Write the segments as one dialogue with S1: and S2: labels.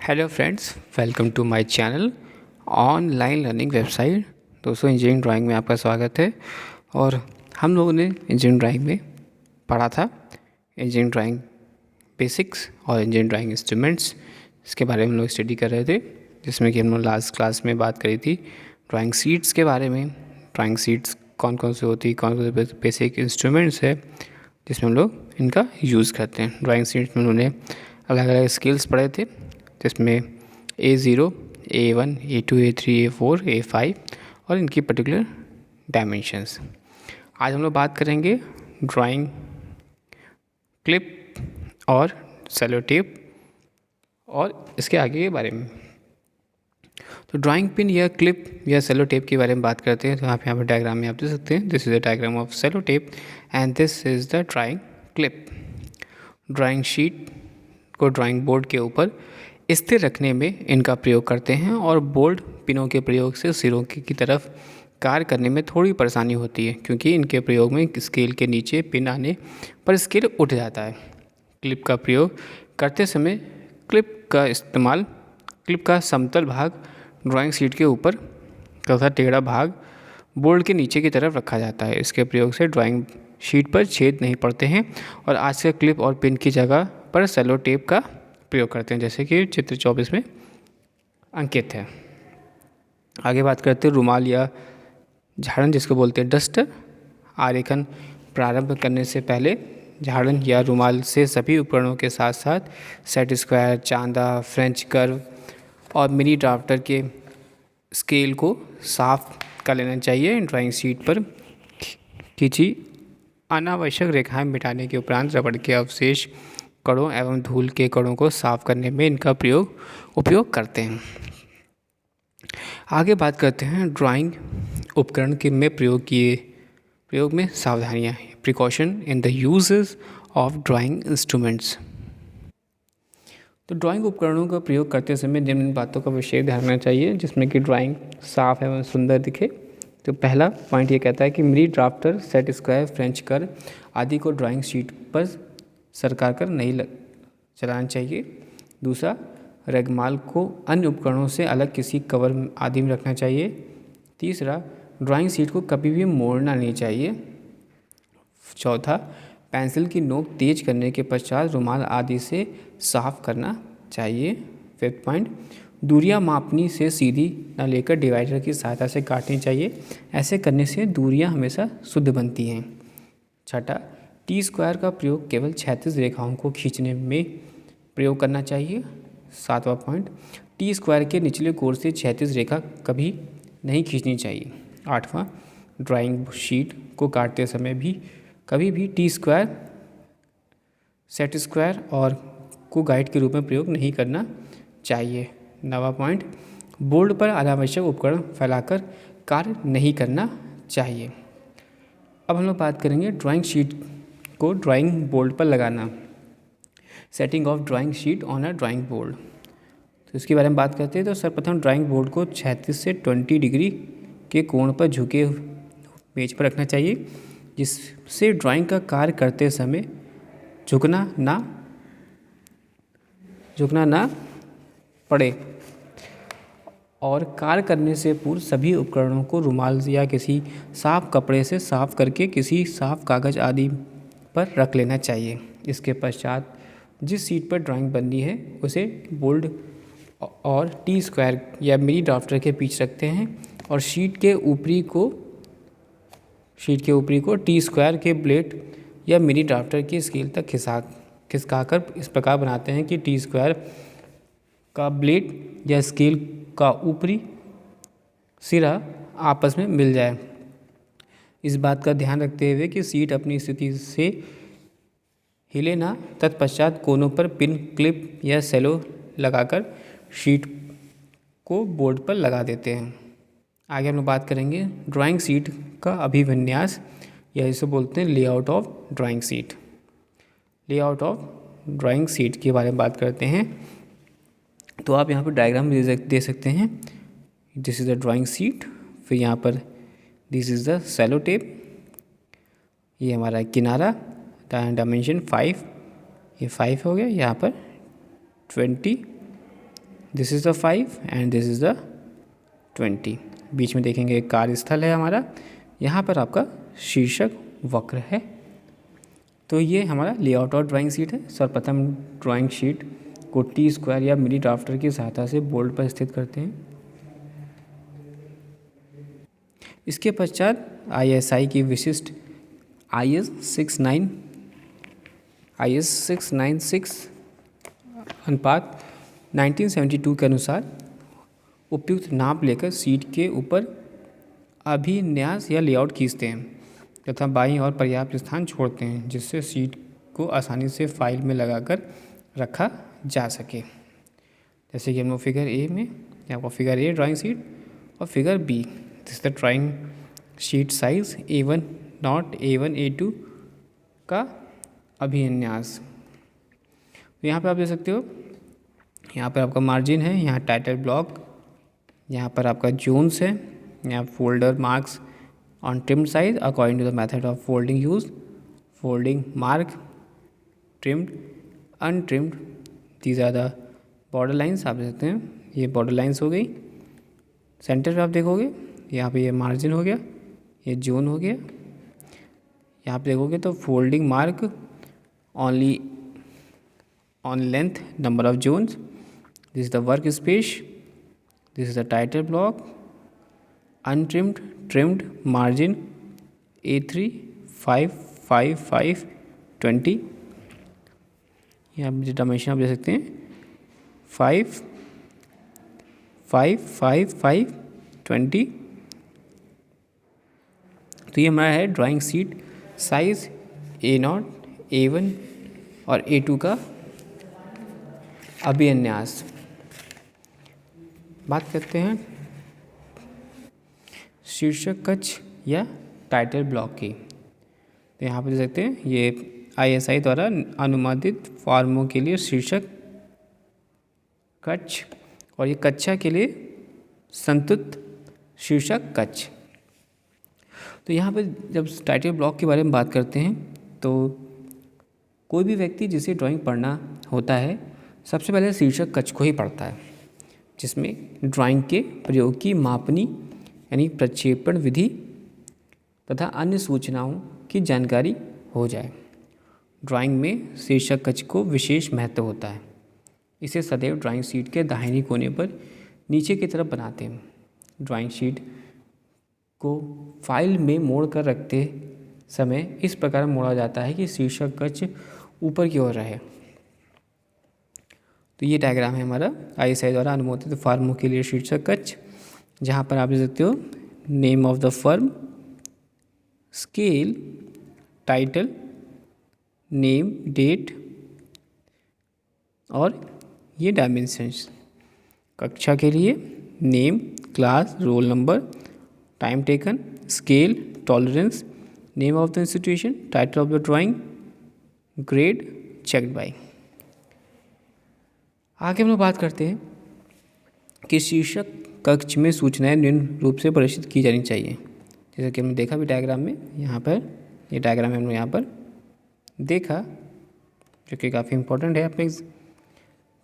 S1: Hello friends, welcome to my channel online learning website. दोस्तों, engineering drawing में आपका स्वागत है। और हम लोगों ने इंजीनियरिंग ड्राइंग में पढ़ा था इंजीनियरिंग ड्राइंग बेसिक्स और इंजीनियरिंग ड्राइंग इंस्ट्रूमेंट्स। इसके बारे में हम लोग स्टडी कर रहे थे, जिसमें कि हम लोग लास्ट क्लास में बात करी थी ड्राइंग शीट्स के बारे में। ड्राइंग शीट्स कौन कौन सी होती, कौन कौन से बेसिक इंस्ट्रूमेंट्स है जिसमें हम लोग इनका यूज़ करते हैं। ड्राइंग शीट्स में उन्होंने अलग अलग स्केल्स पढ़े थे, जिसमें A0, A1, A2, A3, A4, A5 और इनकी पर्टिकुलर डायमेंशंस। आज हम लोग बात करेंगे ड्राइंग क्लिप और सेलो टेप और इसके आगे के बारे में। तो ड्राइंग पिन या क्लिप या सेलो टेप के बारे में बात करते हैं। तो आप यहाँ पर डायग्राम में आप देख सकते हैं, this is the diagram of cello tape and this is the drawing clip. Drawing sheet को ड्राइंग बोर्ड के ऊपर स्थिर रखने में इनका प्रयोग करते हैं और बोल्ड पिनों के प्रयोग से सिरों की तरफ कार्य करने में थोड़ी परेशानी होती है, क्योंकि इनके प्रयोग में स्केल के नीचे पिन आने पर स्केल उठ जाता है। क्लिप का प्रयोग करते समय क्लिप का समतल भाग ड्राइंग शीट के ऊपर तथा टेढ़ा भाग बोर्ड के नीचे की तरफ रखा जाता है। इसके प्रयोग से ड्राइंग शीट पर छेद नहीं पड़ते हैं और आज के क्लिप और पिन की जगह पर सेलो टेप का प्रयोग करते हैं, जैसे कि चित्र 24 में अंकित है। आगे बात करते हैं रुमाल या झाड़न, जिसको बोलते हैं डस्टर। आरेखन प्रारंभ करने से पहले झाड़न या रुमाल से सभी उपकरणों के साथ साथ सेट स्क्वायर, चांदा, फ्रेंच कर्व और मिनी ड्राफ्टर के स्केल को साफ कर लेना चाहिए। ड्राइंग शीट पर खींची अनावश्यक रेखाएं मिटाने के उपरांत रबड़ के अवशेष, कणों एवं धूल के कणों को साफ करने में इनका उपयोग करते हैं। आगे बात करते हैं ड्राइंग उपकरण के में प्रयोग में सावधानियां, precaution in the uses of drawing instruments. तो ड्राइंग उपकरणों का प्रयोग करते समय जिन बातों का विशेष ध्यान रखना चाहिए जिसमें कि ड्राइंग साफ एवं सुंदर दिखे। तो पहला पॉइंट ये कहता है कि mini drafter, set square, French curve आदि को ड्राइंग शीट पर सरका कर नहीं चलाना चाहिए। दूसरा, रेगमाल को अन्य उपकरणों से अलग किसी कवर आदि में रखना चाहिए। तीसरा, ड्राइंग शीट को कभी भी मोड़ना नहीं चाहिए। चौथा, पेंसिल की नोक तेज करने के पश्चात रुमाल आदि से साफ करना चाहिए। फिफ्थ पॉइंट, दूरियां मापनी से सीधी न लेकर डिवाइडर की सहायता से काटनी चाहिए। ऐसे करने से दूरियां हमेशा शुद्ध बनती हैं। छठा, टी स्क्वायर का प्रयोग केवल क्षैतिज रेखाओं को खींचने में प्रयोग करना चाहिए। सातवां पॉइंट, टी स्क्वायर के निचले कोर से क्षैतिज रेखा कभी नहीं खींचनी चाहिए। आठवां, ड्राइंग शीट को काटते समय भी कभी भी टी स्क्वायर, सेट स्क्वायर और को गाइड के रूप में प्रयोग नहीं करना चाहिए। नवा पॉइंट, बोर्ड पर अनावश्यक उपकरण फैलाकर कार्य नहीं करना चाहिए। अब हम लोग बात करेंगे ड्राइंग शीट को ड्राइंग बोर्ड पर लगाना, setting of drawing sheet on a drawing board. तो इसके बारे में बात करते हैं। तो सर्वप्रथम ड्राइंग बोर्ड को 36 से 20 डिग्री के कोण पर झुके मेज पर रखना चाहिए, जिससे ड्राइंग का कार्य करते समय झुकना ना पड़े। और कार्य करने से पूर्व सभी उपकरणों को रुमाल या किसी साफ कपड़े से साफ करके किसी साफ कागज़ आदि पर रख लेना चाहिए। इसके पश्चात जिस सीट पर ड्राइंग बननी है उसे बोल्ड और टी स्क्वायर या मिनी ड्राफ्टर के बीच रखते हैं और शीट के ऊपरी को टी स्क्वायर के ब्लेड या मिनी ड्राफ्टर की स्केल तक खिसकाकर इस प्रकार बनाते हैं कि टी स्क्वायर का ब्लेड या स्केल का ऊपरी सिरा आपस में मिल जाए। इस बात का ध्यान रखते हुए कि सीट अपनी स्थिति से हिले ना, तत्पश्चात कोनों पर पिन, क्लिप या सेलो लगाकर शीट को बोर्ड पर लगा देते हैं। आगे हम लोग बात करेंगे ड्राइंग शीट का अभिविन्यास, या इसे बोलते हैं layout of drawing sheet. Layout of drawing sheet के बारे में बात करते हैं। तो आप यहाँ पर डायग्राम दे सकते हैं। This is the drawing sheet, फिर यहाँ पर this is the cello tape, ये हमारा किनारा, डायमेंशन 5, ये 5 हो गया, यहाँ पर 20 this is the 5 and this is the 20। बीच में देखेंगे एक कार्यस्थल है हमारा, यहाँ पर आपका शीर्षक वक्र है। तो ये हमारा लेआउट और ड्राइंग शीट है। सर्वप्रथम ड्राइंग शीट को टी स्क्वायर या मिनी ड्राफ्टर की सहायता से बोर्ड पर स्थित करते हैं। इसके पश्चात ISI की विशिष्ट IS 696 अनुपात 1972 के अनुसार उपयुक्त नाप लेकर सीट के ऊपर अभिन्यास या लेआउट खींचते हैं तथा बाईं ओर पर्याप्त स्थान छोड़ते हैं जिससे सीट को आसानी से फाइल में लगाकर रखा जा सके। जैसे कि हम लोग फिगर ए में, आपको फिगर ए ड्राइंग शीट और figure B, this the drawing sheet size A1 not A1 A2 का अभिन्यास। तो यहाँ पर आप देख सकते हो, यहाँ पर आपका मार्जिन है, यहाँ टाइटल ब्लॉक, यहाँ पर आपका जोन्स है, यहाँ folder marks on trimmed size according to the method of folding use, folding mark, trimmed, untrimmed, these are the border lines. आप देख सकते हैं ये बॉर्डर लाइन्स हो गई। सेंटर पे आप देखोगे यहाँ पे ये मार्जिन हो गया, ये जोन हो गया। यहाँ पे देखोगे तो folding mark only on length, number of zones, this is the work space, this is the title block, untrimmed, trimmed, margin A3 5 5 5 20। यहाँ डायमेंशन आप देख सकते हैं 5 5 5 5 20। तो ये हमारा है drawing sheet size A0 A1 और A2 का अभिन्यास। बात करते हैं शीर्षक कक्ष या टाइटल ब्लॉक की। तो यहाँ पर देख सकते हैं ये ISI द्वारा अनुमोदित फॉर्मों के लिए शीर्षक कक्ष और ये कक्षा के लिए संतुलित शीर्षक कक्ष। तो यहाँ पे जब टाइटल ब्लॉक के बारे में बात करते हैं तो कोई भी व्यक्ति जिसे ड्राइंग पढ़ना होता है सबसे पहले शीर्षक कक्ष को ही पढ़ता है, जिसमें ड्राइंग के प्रयोग की मापनी यानी प्रक्षेपण विधि तथा अन्य सूचनाओं की जानकारी हो जाए। ड्राइंग में शीर्षक कक्ष को विशेष महत्व होता है। इसे सदैव ड्राइंग शीट के दाहिने कोने पर नीचे की तरफ बनाते हैं। ड्राइंग शीट को फाइल में मोड़ कर रखते समय इस प्रकार मोड़ा जाता है कि शीर्षक कक्ष ऊपर की ओर रहे। तो ये डायग्राम है हमारा ISI द्वारा अनुमोदित फर्मों के लिए शीर्षक कक्ष, जहाँ पर आप देख सकते हो name of the firm, scale, title, name, date और ये डायमेंशंस। कक्षा के लिए name, class, roll number, time taken, scale, tolerance, name of the institution, title of the drawing, grade, checked by. आगे हम लोग बात करते हैं कि शीर्षक कक्ष में सूचनाएं निम्न रूप से प्रदर्शित की जानी चाहिए। जैसे कि हमने देखा भी डायग्राम में, यहाँ पर ये डायग्राम हमने यहाँ पर देखा जो कि काफ़ी इंपॉर्टेंट है आपके।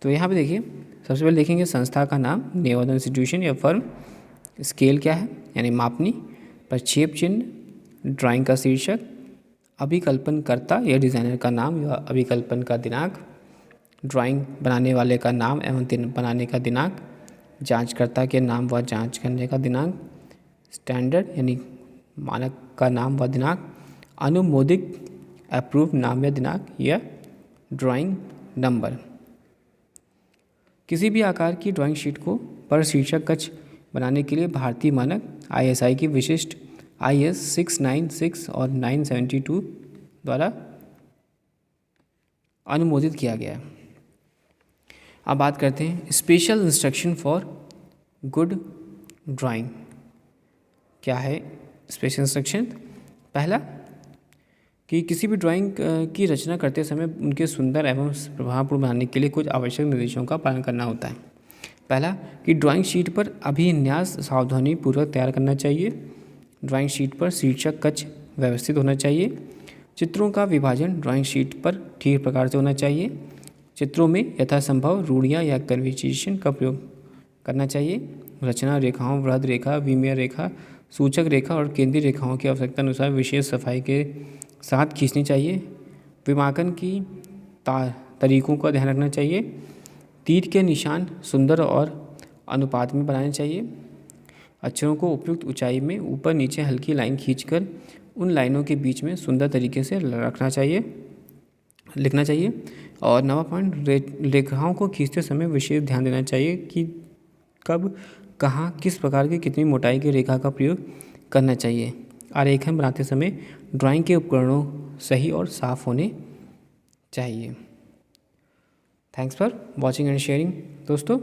S1: तो यहाँ पे देखिए सबसे पहले देखेंगे संस्था का नाम, नेम ऑफ द इंस्टीट्यूशन या फर्म, स्केल क्या है यानी मापनी, प्रक्षेप चिन्ह, ड्राइंग का शीर्षक, अभिकल्पनकर्ता या डिज़ाइनर का नाम या अभिकल्पन का दिनांक, ड्राइंग बनाने वाले का नाम एवं बनाने का दिनांक, जांचकर्ता के नाम व जांच करने का दिनांक, स्टैंडर्ड यानी मानक का नाम व दिनांक, अनुमोदित अप्रूव नाम या दिनांक या ड्राइंग नंबर। किसी भी आकार की ड्राइंग शीट को पर शीर्षक कक्ष बनाने के लिए भारतीय मानक ISI की विशिष्ट IS 696 और 972 द्वारा अनुमोदित किया गया है। अब बात करते हैं special instruction for good drawing. क्या है स्पेशल इंस्ट्रक्शन? पहला कि किसी भी ड्राइंग की रचना करते समय उनके सुंदर एवं प्रभावपूर्ण बनाने के लिए कुछ आवश्यक निर्देशों का पालन करना होता है। पहला कि ड्राइंग शीट पर अभिन्यास सावधानीपूर्वक तैयार करना चाहिए। ड्राइंग शीट पर शीर्षक कक्ष व्यवस्थित होना चाहिए। चित्रों का विभाजन ड्राइंग शीट पर ठीक प्रकार से होना चाहिए। चित्रों में यथासंभव रूढ़ियाँ या कन्वर्सेशन का प्रयोग करना चाहिए। रचना रेखाओं, वृहद रेखा, विमीय रेखा, सूचक रेखा और केंद्रीय रेखाओं की आवश्यकता अनुसार विशेष सफाई के साथ खींचनी चाहिए। विमाकन की तरीकों का ध्यान रखना चाहिए। तीर के निशान सुंदर और अनुपात में बनाने चाहिए। अक्षरों को उपयुक्त ऊंचाई में ऊपर नीचे हल्की लाइन खींचकर उन लाइनों के बीच में सुंदर तरीके से लिखना चाहिए। और 9वां पॉइंट, रेखाओं को खींचते समय विशेष ध्यान देना चाहिए कि कब, कहाँ, किस प्रकार की कितनी मोटाई की रेखा का प्रयोग करना चाहिए। आरेखन बनाते समय ड्राइंग के उपकरणों सही और साफ होने चाहिए। Thanks for watching and sharing दोस्तों।